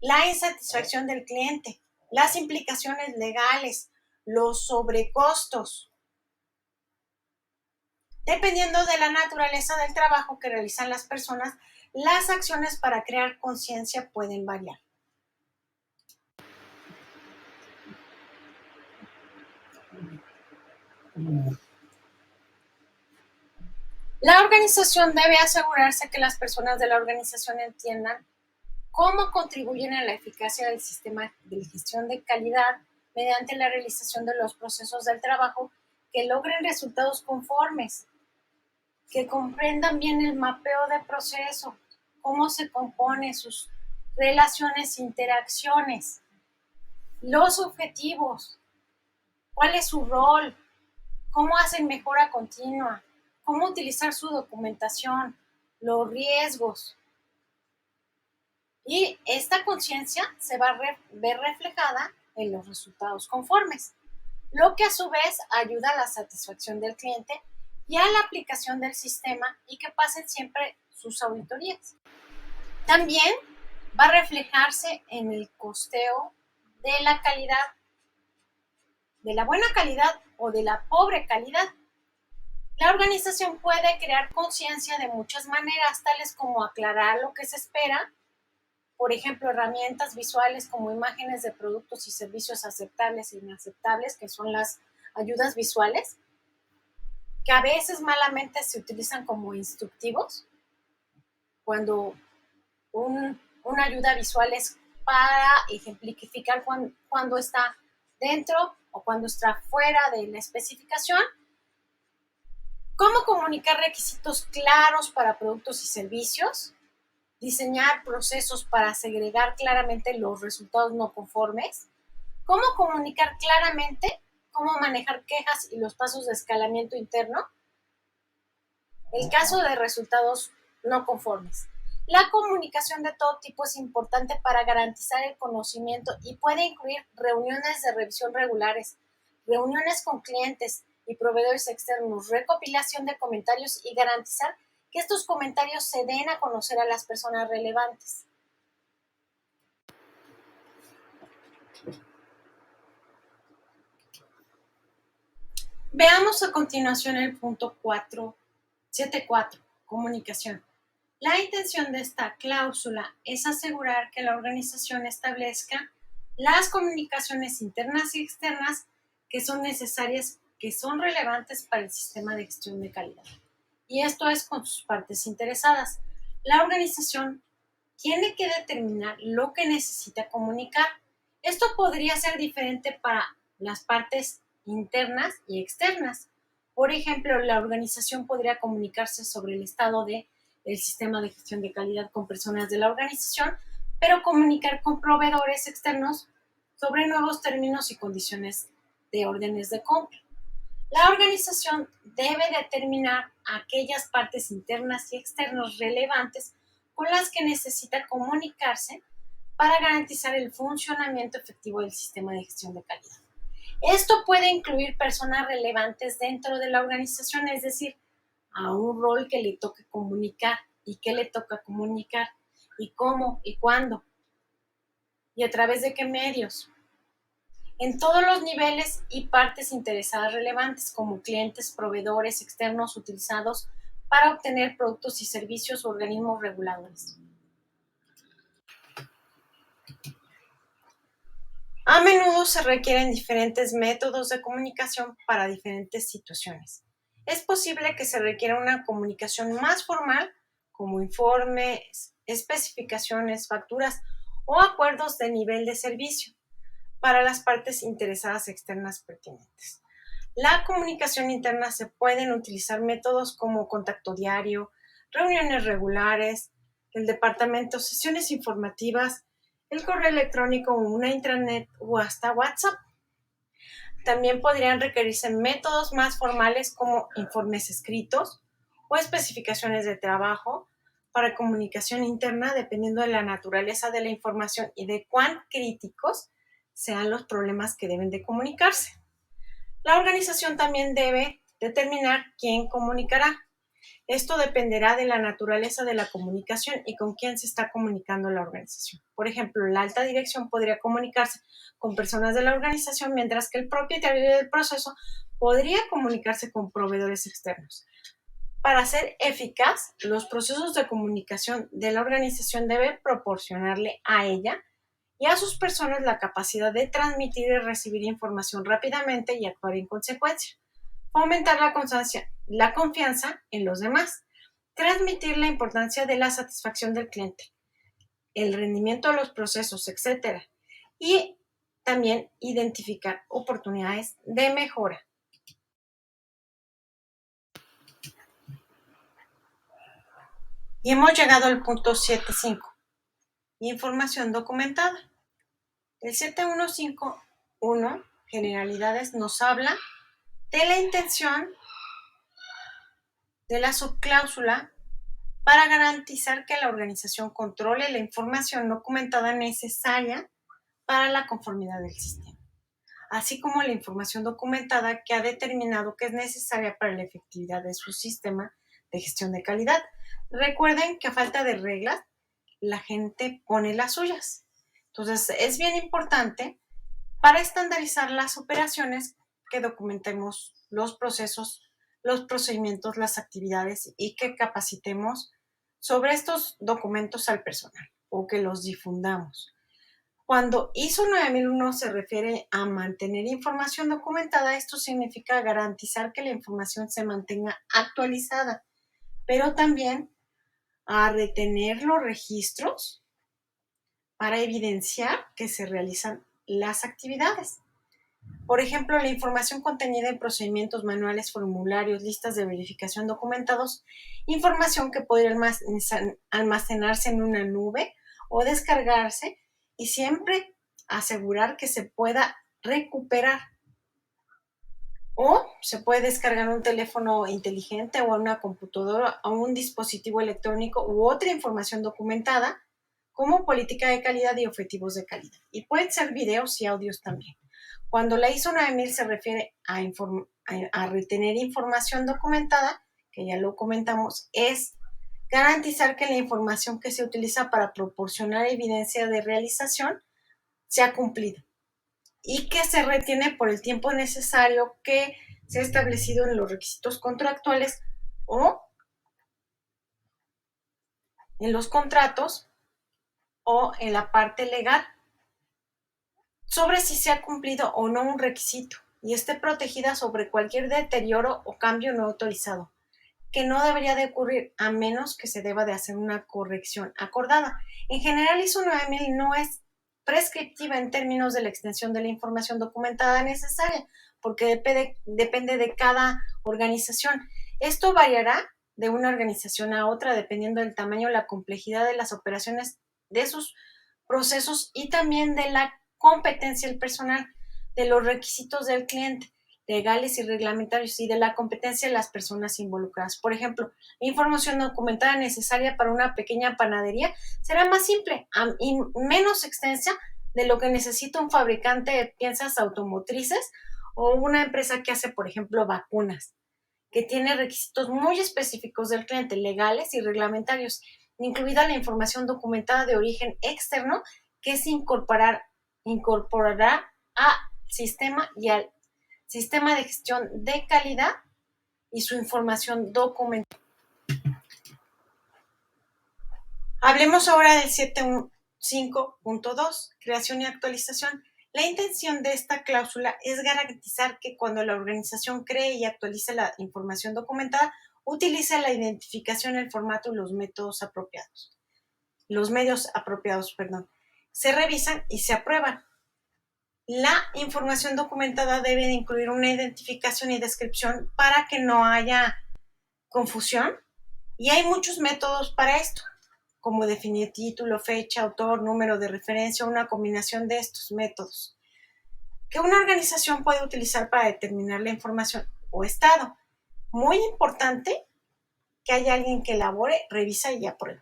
la insatisfacción del cliente, las implicaciones legales, los sobrecostos. Dependiendo de la naturaleza del trabajo que realizan las personas, las acciones para crear conciencia pueden variar. La organización debe asegurarse que las personas de la organización entiendan cómo contribuyen a la eficacia del sistema de gestión de calidad mediante la realización de los procesos del trabajo que logren resultados conformes, que comprendan bien el mapeo de proceso, cómo se compone sus relaciones, interacciones, los objetivos, cuál es su rol, cómo hacen mejora continua, cómo utilizar su documentación, los riesgos. Y esta conciencia se va a ver reflejada en los resultados conformes, lo que a su vez ayuda a la satisfacción del cliente y a la aplicación del sistema y que pasen siempre sus auditorías. También va a reflejarse en el costeo de la calidad, de la buena calidad o de la pobre calidad. La organización puede crear conciencia de muchas maneras, tales como aclarar lo que se espera, por ejemplo, herramientas visuales como imágenes de productos y servicios aceptables e inaceptables, que son las ayudas visuales, que a veces malamente se utilizan como instructivos, cuando una ayuda visual es para ejemplificar cuando está dentro o cuando está fuera de la especificación. Cómo comunicar requisitos claros para productos y servicios, diseñar procesos para segregar claramente los resultados no conformes, cómo comunicar claramente, cómo manejar quejas y los pasos de escalamiento interno. El caso de resultados no conformes. La comunicación de todo tipo es importante para garantizar el conocimiento y puede incluir reuniones de revisión regulares, reuniones con clientes y proveedores externos, recopilación de comentarios y garantizar que estos comentarios se den a conocer a las personas relevantes. Veamos a continuación el punto 7.4, comunicación. La intención de esta cláusula es asegurar que la organización establezca las comunicaciones internas y externas que son necesarias, que son relevantes para el sistema de gestión de calidad. Y esto es con sus partes interesadas. La organización tiene que determinar lo que necesita comunicar. Esto podría ser diferente para las partes internas y externas. Por ejemplo, la organización podría comunicarse sobre el estado del sistema de gestión de calidad con personas de la organización, pero comunicar con proveedores externos sobre nuevos términos y condiciones de órdenes de compra. La organización debe determinar aquellas partes internas y externas relevantes con las que necesita comunicarse para garantizar el funcionamiento efectivo del sistema de gestión de calidad. Esto puede incluir personas relevantes dentro de la organización, es decir, a un rol que le toque comunicar y qué le toca comunicar y cómo y cuándo y a través de qué medios. En todos los niveles y partes interesadas relevantes como clientes, proveedores externos utilizados para obtener productos y servicios o organismos reguladores. A menudo se requieren diferentes métodos de comunicación para diferentes situaciones. Es posible que se requiera una comunicación más formal, como informes, especificaciones, facturas o acuerdos de nivel de servicio para las partes interesadas externas pertinentes. La comunicación interna se pueden utilizar métodos como contacto diario, reuniones regulares, el departamento, sesiones informativas, el correo electrónico, una intranet o hasta WhatsApp. También podrían requerirse métodos más formales como informes escritos o especificaciones de trabajo para comunicación interna dependiendo de la naturaleza de la información y de cuán críticos sean los problemas que deben de comunicarse. La organización también debe determinar quién comunicará. Esto dependerá de la naturaleza de la comunicación y con quién se está comunicando la organización. Por ejemplo, la alta dirección podría comunicarse con personas de la organización, mientras que el propietario del proceso podría comunicarse con proveedores externos. Para ser eficaz, los procesos de comunicación de la organización deben proporcionarle a ella y a sus personas la capacidad de transmitir y recibir información rápidamente y actuar en consecuencia. Fomentar la confianza en los demás. Transmitir la importancia de la satisfacción del cliente, el rendimiento de los procesos, etc. Y también identificar oportunidades de mejora. Y hemos llegado al punto 7.5. Información documentada. El 7.1.5.1, generalidades, nos habla de la intención de la subcláusula para garantizar que la organización controle la información documentada necesaria para la conformidad del sistema, así como la información documentada que ha determinado que es necesaria para la efectividad de su sistema de gestión de calidad. Recuerden que a falta de reglas, la gente pone las suyas. Entonces, es bien importante para estandarizar las operaciones que documentemos los procesos, los procedimientos, las actividades y que capacitemos sobre estos documentos al personal o que los difundamos. Cuando ISO 9001 se refiere a mantener información documentada, esto significa garantizar que la información se mantenga actualizada, pero también a retener los registros para evidenciar que se realizan las actividades. Por ejemplo, la información contenida en procedimientos manuales, formularios, listas de verificación documentados, información que podría almacenarse en una nube o descargarse y siempre asegurar que se pueda recuperar. O se puede descargar un teléfono inteligente o una computadora o un dispositivo electrónico u otra información documentada como política de calidad y objetivos de calidad. Y pueden ser videos y audios también. Cuando la ISO 9000 se refiere a retener información documentada, que ya lo comentamos, es garantizar que la información que se utiliza para proporcionar evidencia de realización se ha cumplido y que se retiene por el tiempo necesario que se ha establecido en los requisitos contractuales o en los contratos o en la parte legal sobre si se ha cumplido o no un requisito y esté protegida sobre cualquier deterioro o cambio no autorizado, que no debería de ocurrir a menos que se deba de hacer una corrección acordada. En general, ISO 9000 no es prescriptiva en términos de la extensión de la información documentada necesaria, porque depende de cada organización. Esto variará de una organización a otra dependiendo del tamaño, la complejidad de las operaciones de sus procesos y también de la competencia del personal, de los requisitos del cliente legales y reglamentarios y de la competencia de las personas involucradas. Por ejemplo, la información documentada necesaria para una pequeña panadería será más simple y menos extensa de lo que necesita un fabricante de piezas automotrices o una empresa que hace, por ejemplo, vacunas, que tiene requisitos muy específicos del cliente, legales y reglamentarios, incluida la información documentada de origen externo que se incorporará al sistema y al sistema de gestión de calidad y su información documentada. Hablemos ahora del 7.5.2, creación y actualización. La intención de esta cláusula es garantizar que cuando la organización cree y actualice la información documentada, utilice la identificación, el formato y los métodos apropiados. Los medios apropiados, se revisan y se aprueban. La información documentada debe de incluir una identificación y descripción para que no haya confusión y hay muchos métodos para esto, como definir título, fecha, autor, número de referencia, una combinación de estos métodos que una organización puede utilizar para determinar la información o estado. Muy importante que haya alguien que elabore, revisa y apruebe.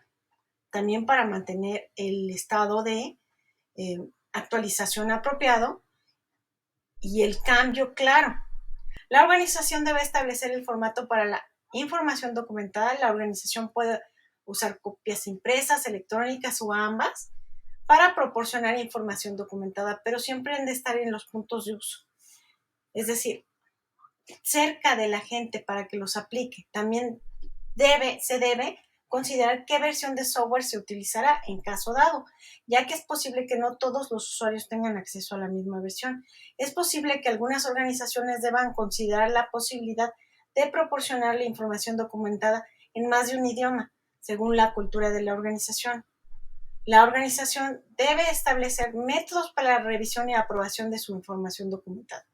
También para mantener el estado de actualización apropiado y el cambio claro. La organización debe establecer el formato para la información documentada. La organización puede usar copias impresas, electrónicas o ambas para proporcionar información documentada, pero siempre han de estar en los puntos de uso. Es decir, cerca de la gente para que los aplique. También se debe considerar qué versión de software se utilizará en caso dado, ya que es posible que no todos los usuarios tengan acceso a la misma versión. Es posible que algunas organizaciones deban considerar la posibilidad de proporcionar la información documentada en más de un idioma, según la cultura de la organización. La organización debe establecer métodos para la revisión y aprobación de su información documentada.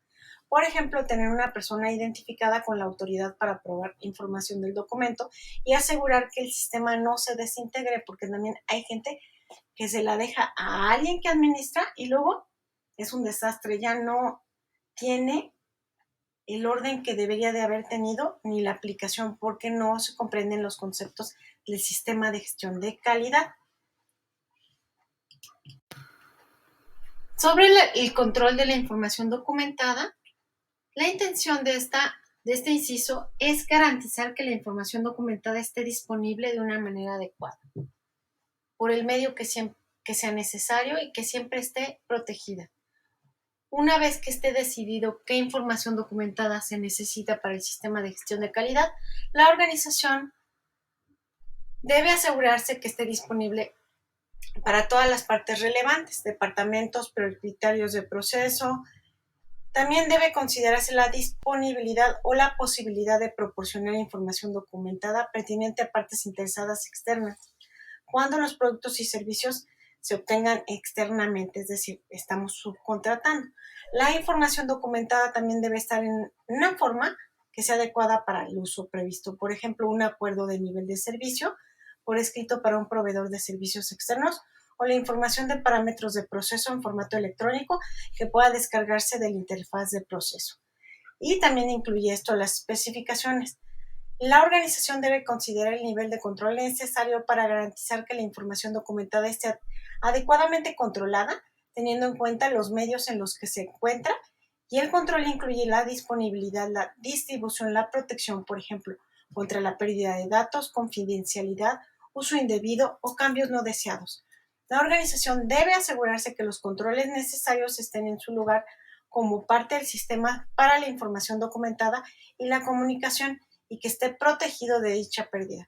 Por ejemplo, tener una persona identificada con la autoridad para aprobar información del documento y asegurar que el sistema no se desintegre, porque también hay gente que se la deja a alguien que administra y luego es un desastre, ya no tiene el orden que debería de haber tenido ni la aplicación porque no se comprenden los conceptos del sistema de gestión de calidad. Sobre el control de la información documentada, la intención de este inciso es garantizar que la información documentada esté disponible de una manera adecuada, por el medio que sea necesario y que siempre esté protegida. Una vez que esté decidido qué información documentada se necesita para el sistema de gestión de calidad, la organización debe asegurarse que esté disponible para todas las partes relevantes, departamentos prioritarios de proceso. También debe considerarse la disponibilidad o la posibilidad de proporcionar información documentada pertinente a partes interesadas externas cuando los productos y servicios se obtengan externamente, es decir, estamos subcontratando. La información documentada también debe estar en una forma que sea adecuada para el uso previsto. Por ejemplo, un acuerdo de nivel de servicio por escrito para un proveedor de servicios externos o la información de parámetros de proceso en formato electrónico que pueda descargarse de la interfaz de proceso. Y también incluye esto las especificaciones. La organización debe considerar el nivel de control necesario para garantizar que la información documentada esté adecuadamente controlada, teniendo en cuenta los medios en los que se encuentra, y el control incluye la disponibilidad, la distribución, la protección, por ejemplo, contra la pérdida de datos, confidencialidad, uso indebido o cambios no deseados. La organización debe asegurarse que los controles necesarios estén en su lugar como parte del sistema para la información documentada y la comunicación, y que esté protegido de dicha pérdida.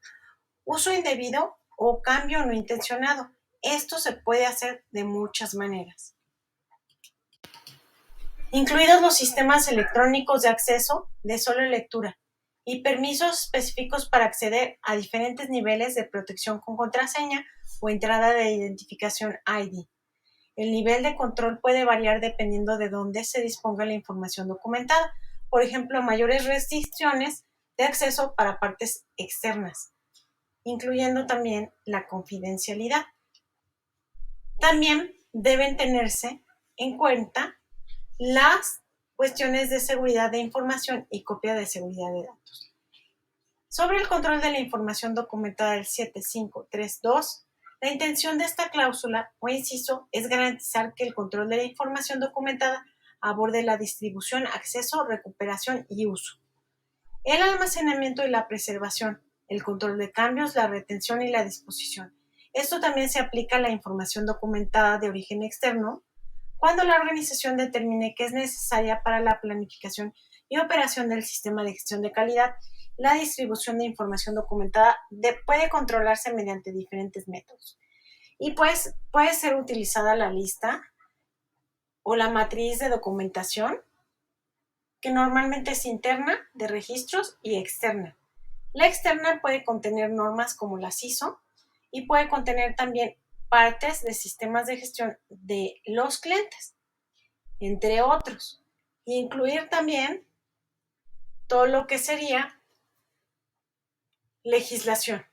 Uso indebido o cambio no intencionado. Esto se puede hacer de muchas maneras, incluidos los sistemas electrónicos de acceso de solo lectura y permisos específicos para acceder a diferentes niveles de protección con contraseña o entrada de identificación ID. El nivel de control puede variar dependiendo de dónde se disponga la información documentada. Por ejemplo, mayores restricciones de acceso para partes externas, incluyendo también la confidencialidad. También deben tenerse en cuenta las cuestiones de seguridad de información y copia de seguridad de datos. Sobre el control de la información documentada del 7532, la intención de esta cláusula o inciso es garantizar que el control de la información documentada aborde la distribución, acceso, recuperación y uso, el almacenamiento y la preservación, el control de cambios, la retención y la disposición. Esto también se aplica a la información documentada de origen externo cuando la organización determine que es necesaria para la planificación y operación del sistema de gestión de calidad. La distribución de información documentada puede controlarse mediante diferentes métodos. Y pues puede ser utilizada la lista o la matriz de documentación, que normalmente es interna, de registros, y externa. La externa puede contener normas como las ISO y puede contener también partes de sistemas de gestión de los clientes, entre otros. E incluir también todo lo que sería legislación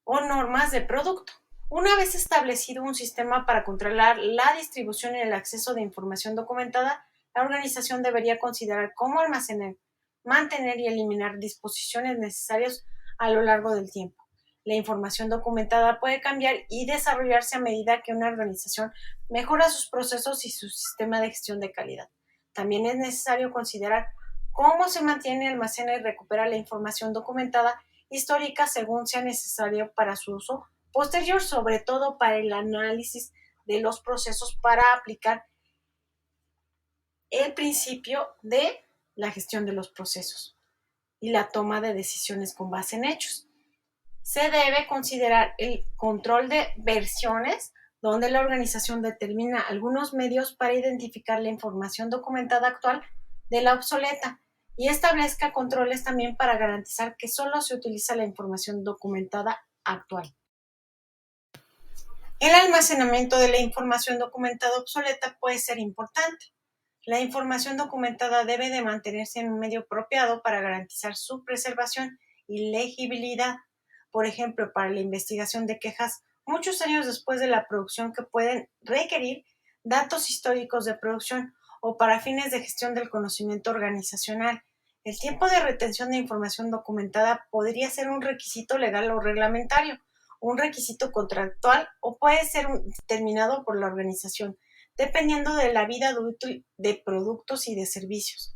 o normas de producto. Una vez establecido un sistema para controlar la distribución y el acceso de información documentada, la organización debería considerar cómo almacenar, mantener y eliminar disposiciones necesarias a lo largo del tiempo. La información documentada puede cambiar y desarrollarse a medida que una organización mejora sus procesos y su sistema de gestión de calidad. También es necesario considerar cómo se mantiene, almacena y recupera la información documentada histórica según sea necesario para su uso posterior, sobre todo para el análisis de los procesos para aplicar el principio de la gestión de los procesos y la toma de decisiones con base en hechos. Se debe considerar el control de versiones, donde la organización determina algunos medios para identificar la información documentada actual de la obsoleta y establezca controles también para garantizar que solo se utiliza la información documentada actual. El almacenamiento de la información documentada obsoleta puede ser importante. La información documentada debe de mantenerse en un medio apropiado para garantizar su preservación y legibilidad. Por ejemplo, para la investigación de quejas muchos años después de la producción que pueden requerir datos históricos de producción o para fines de gestión del conocimiento organizacional. El tiempo de retención de información documentada podría ser un requisito legal o reglamentario, un requisito contractual o puede ser determinado por la organización, dependiendo de la vida útil de productos y de servicios.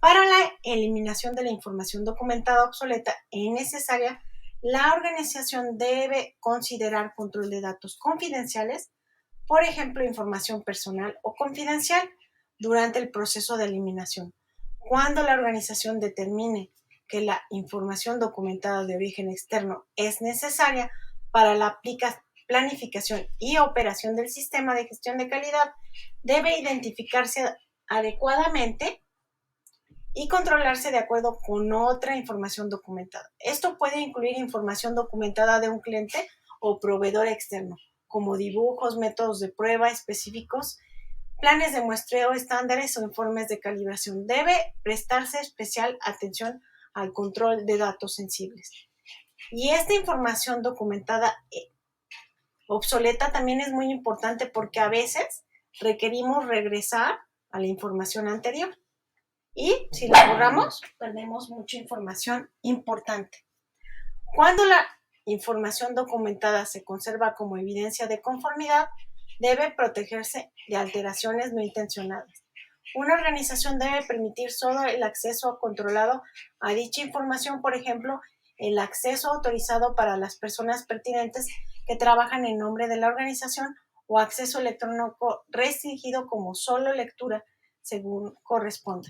Para la eliminación de la información documentada obsoleta e innecesaria, la organización debe considerar control de datos confidenciales, por ejemplo, información personal o confidencial, durante el proceso de eliminación. Cuando la organización determine que la información documentada de origen externo es necesaria para la planificación y operación del sistema de gestión de calidad, debe identificarse adecuadamente y controlarse de acuerdo con otra información documentada. Esto puede incluir información documentada de un cliente o proveedor externo, como dibujos, métodos de prueba específicos planes de muestreo estándares o informes de calibración. Debe prestarse especial atención al control de datos sensibles. Y esta información documentada obsoleta también es muy importante porque a veces requerimos regresar a la información anterior. Y si la borramos, perdemos mucha información importante. Cuando la información documentada se conserva como evidencia de conformidad, debe protegerse de alteraciones no intencionadas. Una organización debe permitir solo el acceso controlado a dicha información, por ejemplo, el acceso autorizado para las personas pertinentes que trabajan en nombre de la organización o acceso electrónico restringido como solo lectura según corresponda.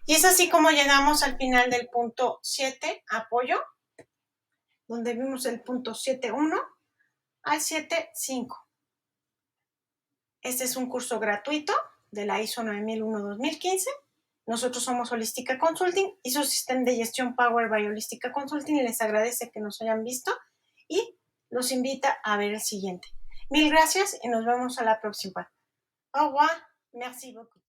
Y es así como llegamos al final del punto 7, apoyo, donde vimos el punto 7.1 al 7.5. Este es un curso gratuito de la ISO 9001-2015. Nosotros somos Holística Consulting y su sistema de gestión Power by Holística Consulting, y les agradece que nos hayan visto y los invita a ver el siguiente. Mil gracias y nos vemos a la próxima. Au revoir. Merci beaucoup.